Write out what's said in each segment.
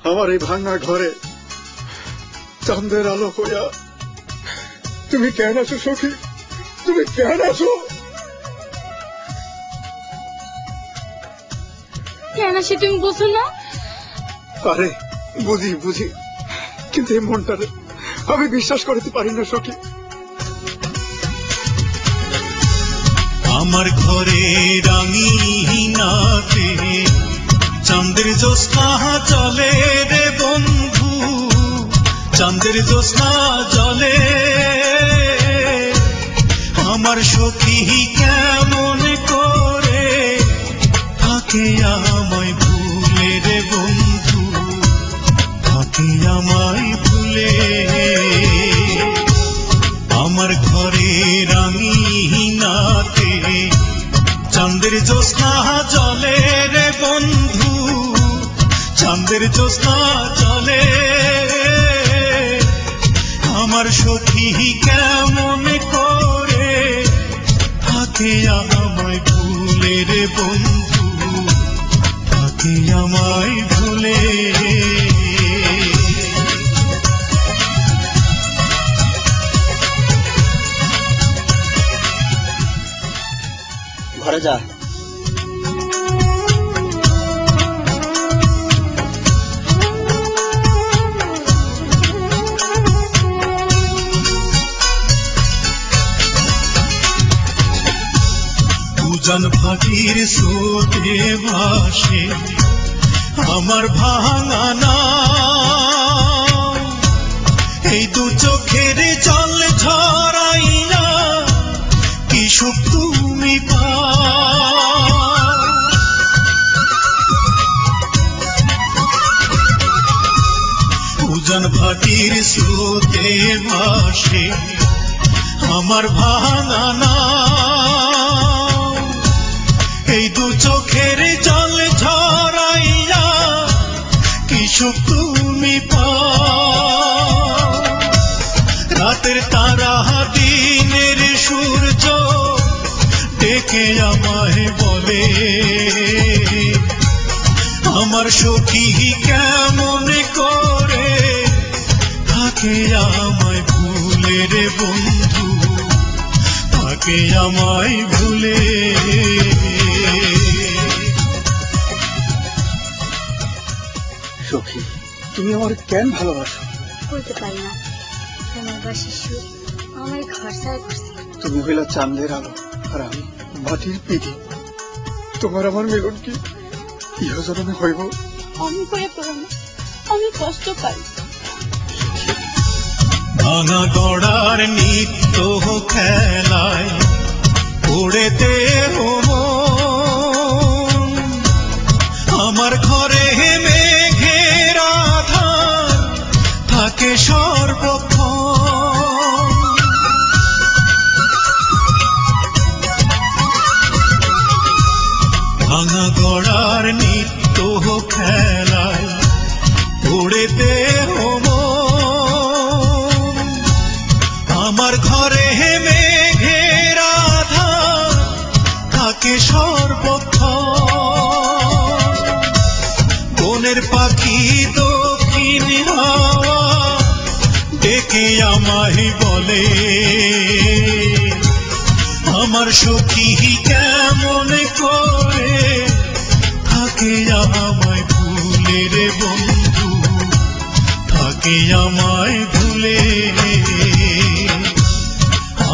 আমার এই ভাঙা ঘরে চাঁদের আলো হইয়া তুমি কেন আছো সখী? তুমি কেন আছো? কেন আসে তুমি বুঝো না? আরে বুঝি বুঝি, কিন্তু এই মনটারে আমি বিশ্বাস করতে পারি না সখী। আমার ঘরে রাঙিনাতে চাঁদের জ্যোৎস্না জলে রে বন্ধু, চাঁদের জ্যোৎস্না জলে। আমার সখী কেমন করে থাকে আমায় ভুলে রে বন্ধু, থাকে আমায় ভুলে। আমার ঘরে রাঙিনাতে চাঁদের জ্যোৎস্না জলে রে বন্ধু, চাঁদের জ্যোৎস্না জলে। আমার সখী কেমন করে থাকে আমায় ভুলে রে বন্ধু, থাকে আমায় ভুলে। ঘরে যা। উজান ভাটির স্রোতে ভাসে আমার ভাঙা নাও, এই দু চোখের জল ঝরাইয়া কি সুখ তুমি পাও। উজান ভাটির স্রোতে ভাসে আমার ভাঙা নাও, এই দু চোখের জল ঝরাইয়া কি সুখ তুমি পাও। রাতের তারা দিনের সূর্য ডেকে আমায় বলে, আমার সখী কেমন করে থাকে আমায় ভুলে রে বন্ধু, থাকে আমায় ভুলে। সখী তুমি আমার কেন ভালোবাসো? বলতে পারি না, আমার বাসির সুর আমার ঘর ছাড়া করছে। তুমি হইলা চাঁদের আলো আর আমি মাটির পিঠি। তোমার আমার মিলন কি ইহজন্মে হইব? আমি করে পাবো না, আমি কষ্ট পাই। ভাঙা গড়ার নিত্য খেলায় পড়েতে আমার ঘরে মেঘের আধার থাকে সর্বক্ষণ। ভাঙা গড়ার নিত্য খেলায় পড়েতে আমার ঘরে মেঘের আধার থাকে সর্বক্ষণ। বনের পাখি দক্ষিণ হাওয়া ডেকে আমায় বলে, আমার সখী কেমন করে থাকে আমায় ভুলে রে বন্ধু, থাকে আমায় ভুলে।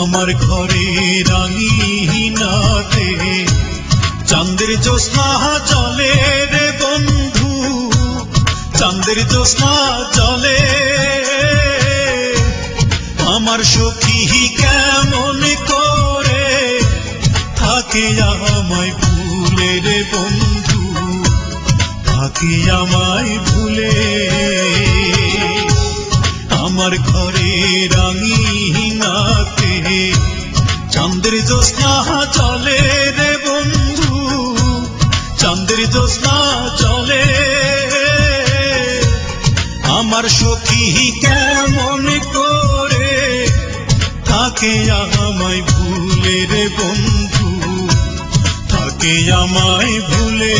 আমার ঘরে রাঙিনাতে চাঁদের জ্যোৎস্না জলে রে বন্ধু, চাঁদের জ্যোৎস্না জলে। আমার সখী কেমন করে থাকে আমায় ভুলে রে বন্ধু, থাকে আমায় ভুলে। আমার ঘরে রাঙিনাতে চাঁদের জ্যোৎস্না জলে রে বন্ধু, চাঁদের জ্যোৎস্না জলে। আমার সখী কেমন করে থাকে আমায় ভুলে রে বন্ধু, থাকে আমায় ভুলে।